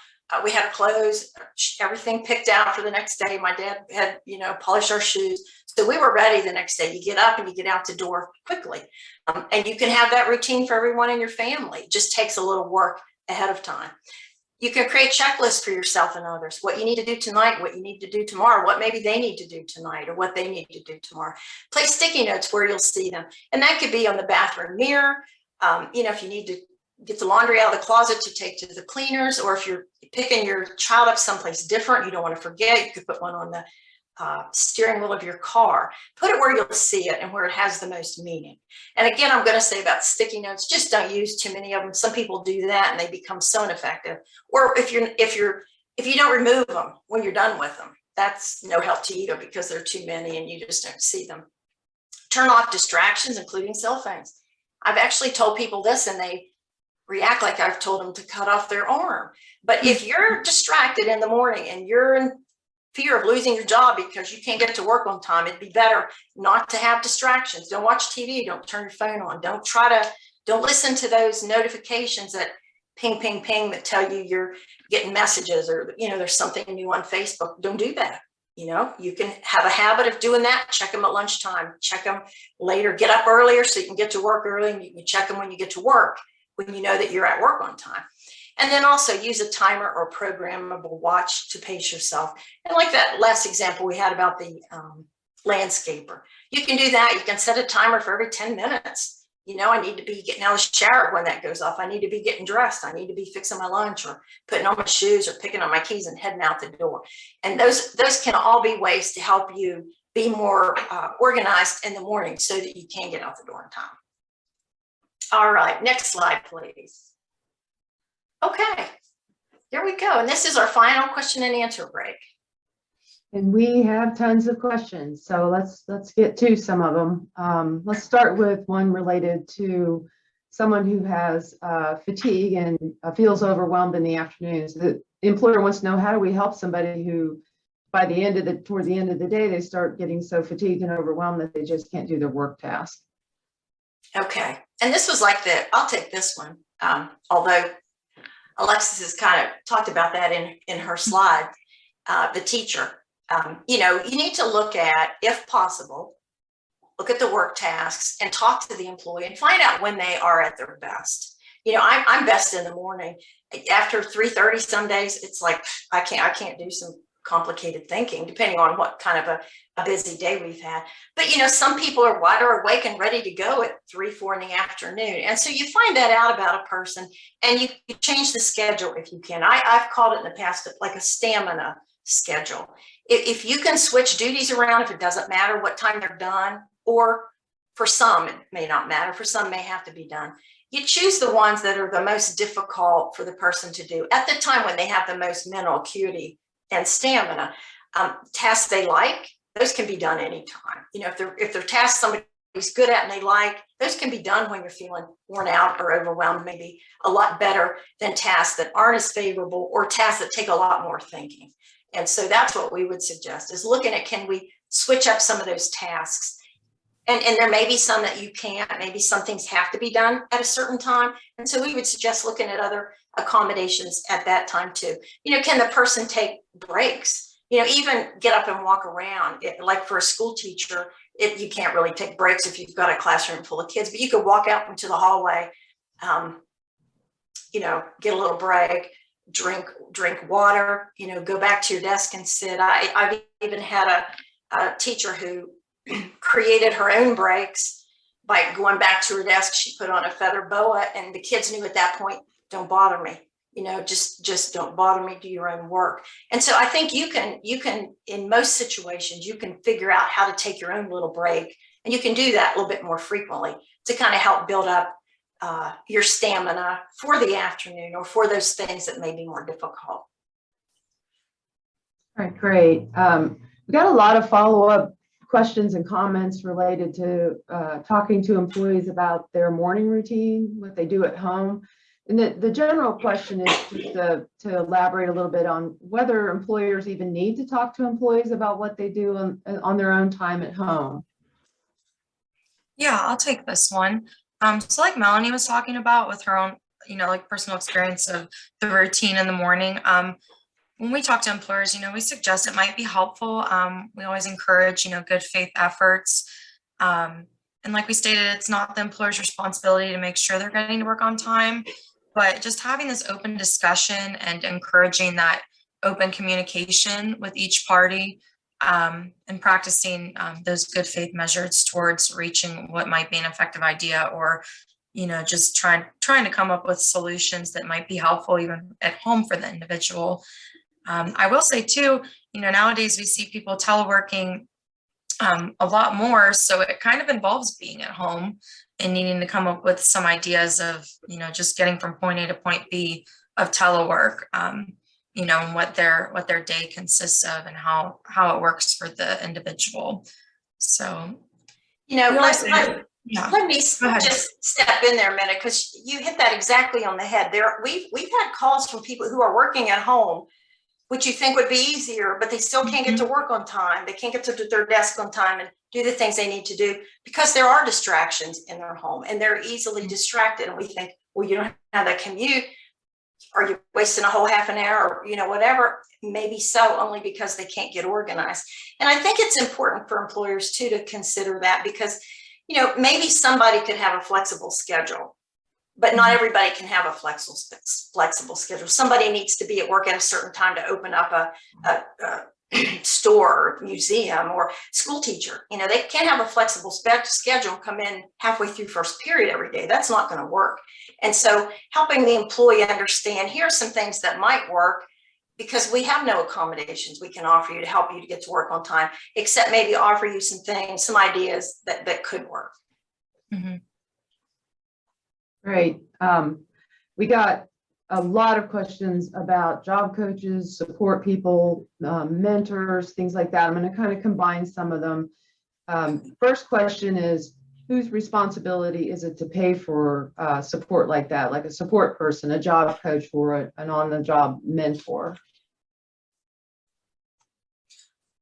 S3: We had clothes, everything picked out for the next day. My dad had, polished our shoes. So we were ready the next day. You get up and you get out the door quickly. And you can have that routine for everyone in your family. It just takes a little work ahead of time. You can create checklists for yourself and others, what you need to do tonight, what you need to do tomorrow, what maybe they need to do tonight, or what they need to do tomorrow. Place sticky notes where you'll see them. And that could be on the bathroom mirror. If you need to get the laundry out of the closet to take to the cleaners, or if you're picking your child up someplace different, you don't want to forget, you could put one on the steering wheel of your car. Put it where you'll see it and where it has the most meaning. And again, I'm going to say about sticky notes, just don't use too many of them. Some people do that and they become so ineffective. Or if you don't remove them when you're done with them, that's no help to you because there are too many and you just don't see them. Turn off distractions, including cell phones. I've actually told people this and they react like I've told them to cut off their arm. But if you're distracted in the morning and you're in fear of losing your job because you can't get to work on time, it'd be better not to have distractions. Don't watch TV, don't turn your phone on, don't listen to those notifications that ping, ping, ping that tell you you're getting messages or, there's something new on Facebook. Don't do that. You can have a habit of doing that. Check them at lunchtime, check them later, get up earlier so you can get to work early, and you can check them when you get to work, when you know that you're at work on time. And then also use a timer or programmable watch to pace yourself. And like that last example we had about the landscaper, you can do that. You can set a timer for every 10 minutes. I need to be getting out of the shower when that goes off. I need to be getting dressed. I need to be fixing my lunch or putting on my shoes or picking up my keys and heading out the door. And those can all be ways to help you be more organized in the morning so that you can get out the door in time. All right, next slide, please. Okay, there we go. And this is our final question and answer break.
S2: And we have tons of questions, so let's get to some of them. Let's start with one related to someone who has fatigue and feels overwhelmed in the afternoons. The employer wants to know, how do we help somebody who, toward the end of the day, they start getting so fatigued and overwhelmed that they just can't do their work task? Okay, and this was like I'll take this one, although Alexis has kind of talked about that in her slide, the teacher. You need to look at, if possible, look at the work tasks and talk to the employee and find out when they are at their best. I'm best in the morning. After 3:30 some days, it's like, I can't do some complicated thinking, depending on what kind of a busy day we've had. But, some people are wider awake and ready to go at 3, 4 in the afternoon. And so you find that out about a person and you change the schedule if you can. I've called it in the past like a stamina schedule. If you can switch duties around, if it doesn't matter what time they're done, or for some, it may not matter, for some may have to be done. You choose the ones that are the most difficult for the person to do at the time when they have the most mental acuity and stamina. Tasks they like, those can be done anytime. If they're tasks somebody's good at and they like, those can be done when you're feeling worn out or overwhelmed, maybe a lot better than tasks that aren't as favorable or tasks that take a lot more thinking. And so that's what we would suggest, is looking at, can we switch up some of those tasks? And there may be some that you can't, maybe some things have to be done at a certain time. And so we would suggest looking at other accommodations at that time too. Can the person take breaks? Even get up and walk around. Like for a school teacher, you can't really take breaks if you've got a classroom full of kids, but you could walk out into the hallway, get a little break, drink water, go back to your desk and sit. I've even had a teacher who created her own breaks by going back to her desk. She put on a feather boa, and the kids knew at that point, don't bother me, just don't bother me, do your own work. And so I think you can, in most situations, you can figure out how to take your own little break
S3: And you can do that a little bit more frequently to kind of help build up your stamina for the afternoon or for those things that may be more difficult.
S2: All right, great. We got a lot of follow-up questions and comments related to talking to employees about their morning routine, what they do at home. And the general question is just to elaborate a little bit on whether employers even need to talk to employees about what they do on their own time at home.
S4: Yeah, I'll take this one. So like Melanie was talking about with her own, like personal experience of the routine in the morning. When we talk to employers, we suggest it might be helpful. We always encourage, good faith efforts. And like we stated, it's not the employer's responsibility to make sure they're getting to work on time, but just having this open discussion and encouraging that open communication with each party, and practicing those good faith measures towards reaching what might be an effective idea, or just trying to come up with solutions that might be helpful even at home for the individual. I will say too, nowadays we see people teleworking a lot more, so it kind of involves being at home and needing to come up with some ideas of just getting from point A to point B of telework. And what their day consists of and how it works for the individual. So,
S3: let me just step in there a minute, because you hit that exactly on the head. We've had calls from people who are working at home, which you think would be easier, but they still can't get to work on time. They can't get to their desk on time and do the things they need to do because there are distractions in their home and they're easily distracted. And we think, well, you don't have that commute. Are you wasting a whole half an hour or, whatever? Maybe so, only because they can't get organized. And I think it's important for employers too to consider that, because, maybe somebody could have a flexible schedule, but not everybody can have a flexible schedule. Somebody needs to be at work at a certain time to open up a store, or museum, or school teacher. They can't have a flexible schedule, come in halfway through first period every day. That's not going to work. And so helping the employee understand, here's some things that might work, because we have no accommodations we can offer you to help you to get to work on time, except maybe offer you some things, some ideas that could work.
S4: Mm-hmm.
S2: Great. We got a lot of questions about job coaches, support people, mentors, things like that. I'm going to kind of combine some of them. First question is, whose responsibility is it to pay for support like that, like a support person, a job coach, or an on-the-job mentor?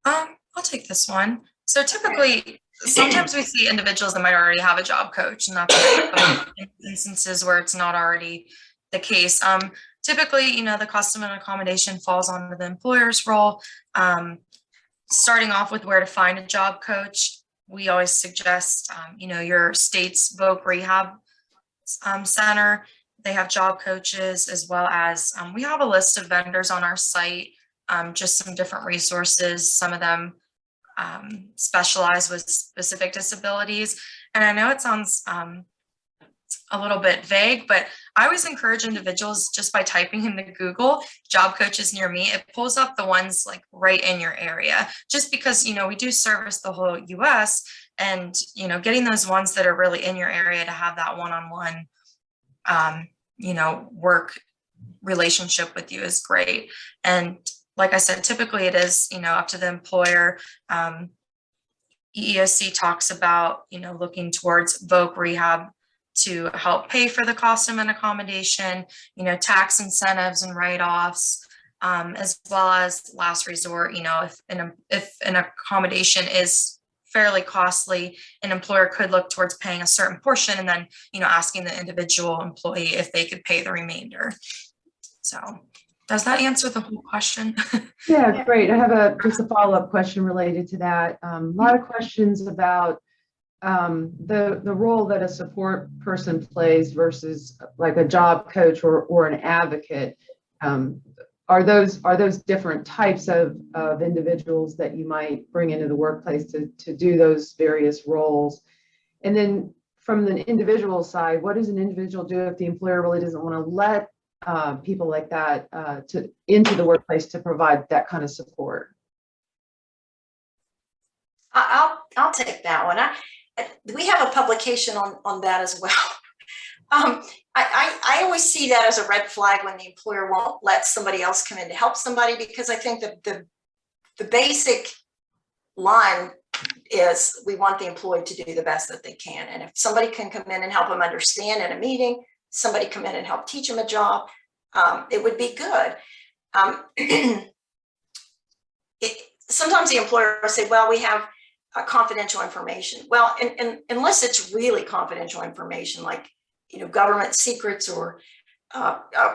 S4: I'll take this one. So typically, sometimes we see individuals that might already have a job coach, and that's great, but in instances where it's not already the case. Typically, the custom and accommodation falls under the employer's role. Starting off with where to find a job coach, we always suggest, your state's Voc Rehab Center. They have job coaches, as well as we have a list of vendors on our site, just some different resources. Some of them specialize with specific disabilities. And I know it sounds a little bit vague, but I always encourage individuals, just by typing into Google job coaches near me, it pulls up the ones like right in your area, just because, we do service the whole US, and, getting those ones that are really in your area to have that one-on-one, work relationship with you is great. And like I said, typically it is, up to the employer. EEOC talks about, looking towards Voc Rehab to help pay for the cost of an accommodation, tax incentives and write-offs, as well as last resort, if an accommodation is fairly costly, an employer could look towards paying a certain portion and then, asking the individual employee if they could pay the remainder. So does that answer the whole question?
S2: Yeah, great. I have just a follow-up question related to that. A lot of questions about the role that a support person plays versus like a job coach or an advocate. Are those different types of individuals that you might bring into the workplace to do those various roles? And then from the individual side, what does an individual do if the employer really doesn't want to let people like that into the workplace to provide that kind of support?
S3: I'll take that one. we have a publication on that as well. I always see that as a red flag when the employer won't let somebody else come in to help somebody, because I think that the basic line is we want the employee to do the best that they can. And if somebody can come in and help them understand in a meeting, somebody come in and help teach them a job, it would be good. Sometimes the employer will say, well, we have confidential information. Well, and unless it's really confidential information, like, government secrets, or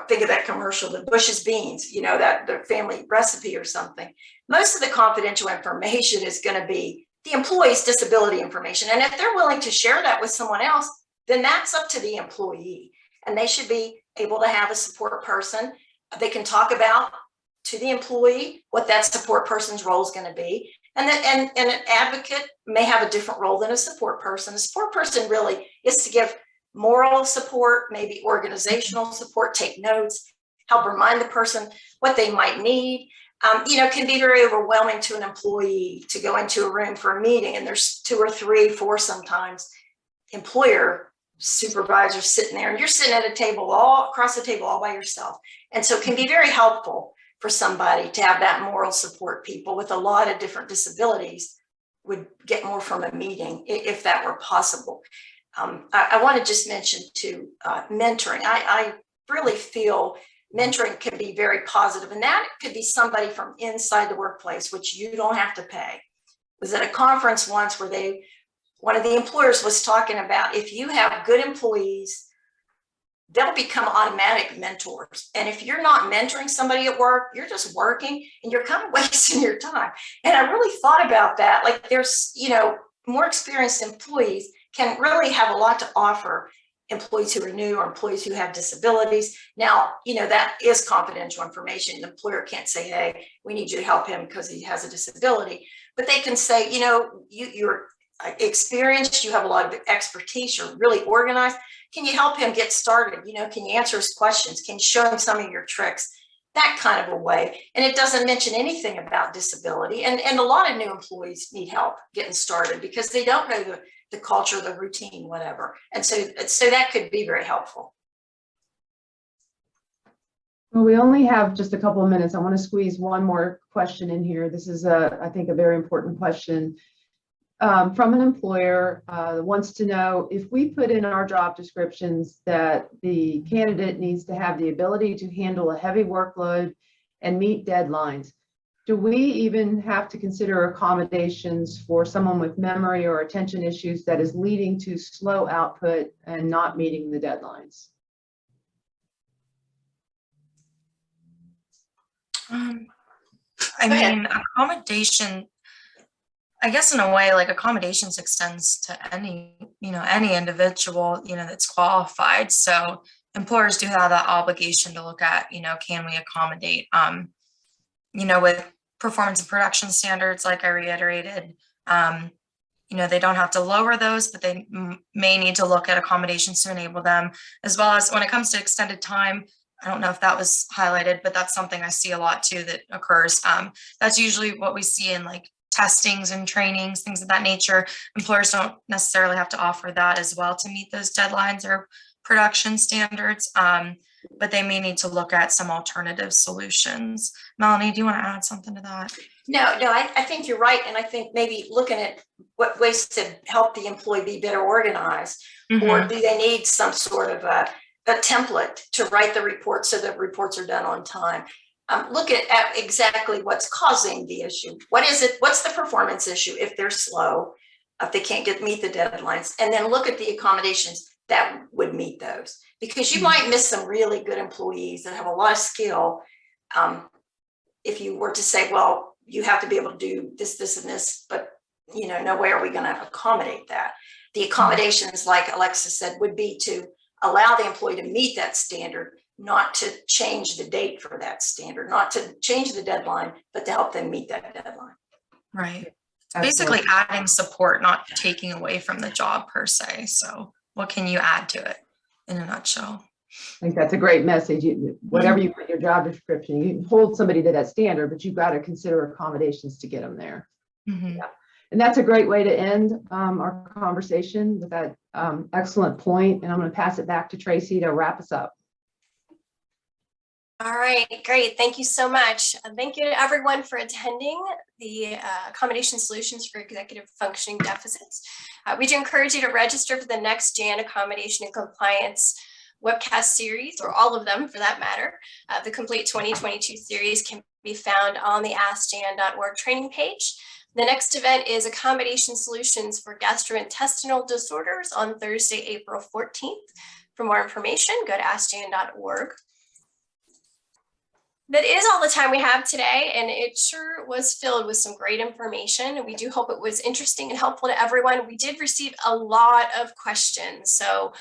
S3: think of that commercial, the Bush's beans, that the family recipe or something. Most of the confidential information is going to be the employee's disability information. And if they're willing to share that with someone else, then that's up to the employee. And they should be able to have a support person. They can talk about to the employee what that support person's role is going to be. And an advocate may have a different role than a support person. A support person really is to give moral support, maybe organizational support, take notes, help remind the person what they might need. Can be very overwhelming to an employee to go into a room for a meeting and there's 2 or 3, 4 sometimes employer supervisors sitting there, and you're sitting at a table all across the table all by yourself. And so it can be very helpful for somebody to have that moral support. People with a lot of different disabilities would get more from a meeting if that were possible. I want to just mention too, mentoring. I really feel mentoring can be very positive, and that could be somebody from inside the workplace, which you don't have to pay. I was at a conference once where one of the employers was talking about, if you have good employees, they'll become automatic mentors. And if you're not mentoring somebody at work, you're just working and you're kind of wasting your time. And I really thought about that. Like, there's, more experienced employees can really have a lot to offer employees who are new or employees who have disabilities. Now, that is confidential information. The employer can't say, hey, we need you to help him because he has a disability. But they can say, you're experienced, you have a lot of expertise, you're really organized. Can you help him get started? Can you answer his questions? Can you show him some of your tricks? That kind of a way. And it doesn't mention anything about disability. And a lot of new employees need help getting started because they don't know the culture, the routine, whatever. And so that could be very helpful.
S2: Well, we only have just a couple of minutes. I want to squeeze one more question in here. This is, I think, a very important question. From an employer wants to know, if we put in our job descriptions that the candidate needs to have the ability to handle a heavy workload and meet deadlines, do we even have to consider accommodations for someone with memory or attention issues that is leading to slow output and not meeting the deadlines?
S4: Accommodation, I guess in a way, like accommodations extends to any individual, that's qualified. So employers do have that obligation to look at, can we accommodate, with performance and production standards, like I reiterated, they don't have to lower those, but they may need to look at accommodations to enable them, as well as when it comes to extended time. I don't know if that was highlighted, but that's something I see a lot too that occurs. That's usually what we see in like testings and trainings, things of that nature. Employers don't necessarily have to offer that as well to meet those deadlines or production standards, but they may need to look at some alternative solutions. Melanie, do you want to add something to that?
S3: No, I think you're right. And I think maybe looking at what ways to help the employee be better organized, or do they need some sort of a template to write the report so that reports are done on time? Look at exactly what's causing the issue. What is it? What's the performance issue if they're slow, if they can't meet the deadlines? And then look at the accommodations that would meet those. Because you might miss some really good employees that have a lot of skill. If you were to say, well, you have to be able to do this, this, and this, but no way are we going to accommodate that. The accommodations, like Alexis said, would be to allow the employee to meet that standard, not to change the date for that standard, not to change the deadline, but to help them meet that deadline.
S4: Right. Basically adding support, not taking away from the job per se. So what can you add to it in a nutshell?
S2: I think that's a great message. Whatever you put in your job description, you hold somebody to that standard, but you've got to consider accommodations to get them there. Yeah. And that's a great way to end our conversation with that excellent point. And I'm going to pass it back to Tracy to wrap us up.
S1: All right, great. Thank you so much. Thank you to everyone for attending the Accommodation Solutions for Executive Functioning Deficits. We do encourage you to register for the next JAN Accommodation and Compliance webcast series, or all of them for that matter. The complete 2022 series can be found on the askjan.org training page. The next event is Accommodation Solutions for Gastrointestinal Disorders on Thursday, April 14th. For more information, go to askjan.org. That is all the time we have today, and it sure was filled with some great information. We do hope it was interesting and helpful to everyone. We did receive a lot of questions, so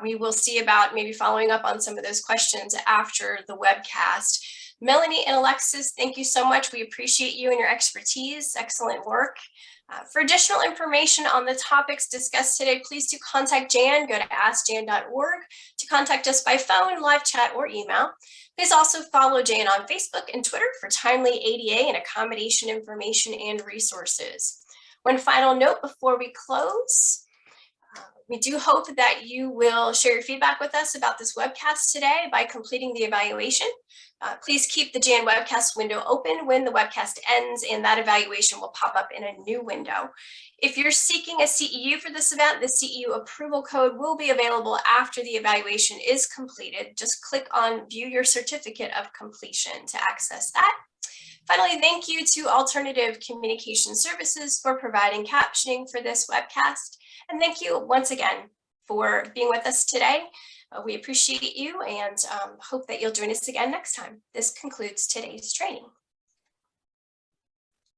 S1: we will see about maybe following up on some of those questions after the webcast. Melanie and Alexis, thank you so much. We appreciate you and your expertise. Excellent work. For additional information on the topics discussed today, please do contact Jan. Go to askjan.org to contact us by phone, live chat, or email. Please also follow Jan on Facebook and Twitter for timely ADA and accommodation information and resources. One final note before we close. We do hope that you will share your feedback with us about this webcast today by completing the evaluation. Please keep the JAN webcast window open when the webcast ends, and that evaluation will pop up in a new window. If you're seeking a CEU for this event, the CEU approval code will be available after the evaluation is completed. Just click on View Your Certificate of Completion to access that. Finally, thank you to Alternative Communication Services for providing captioning for this webcast. And thank you once again for being with us today. We appreciate you and hope that you'll join us again next time. This concludes today's training.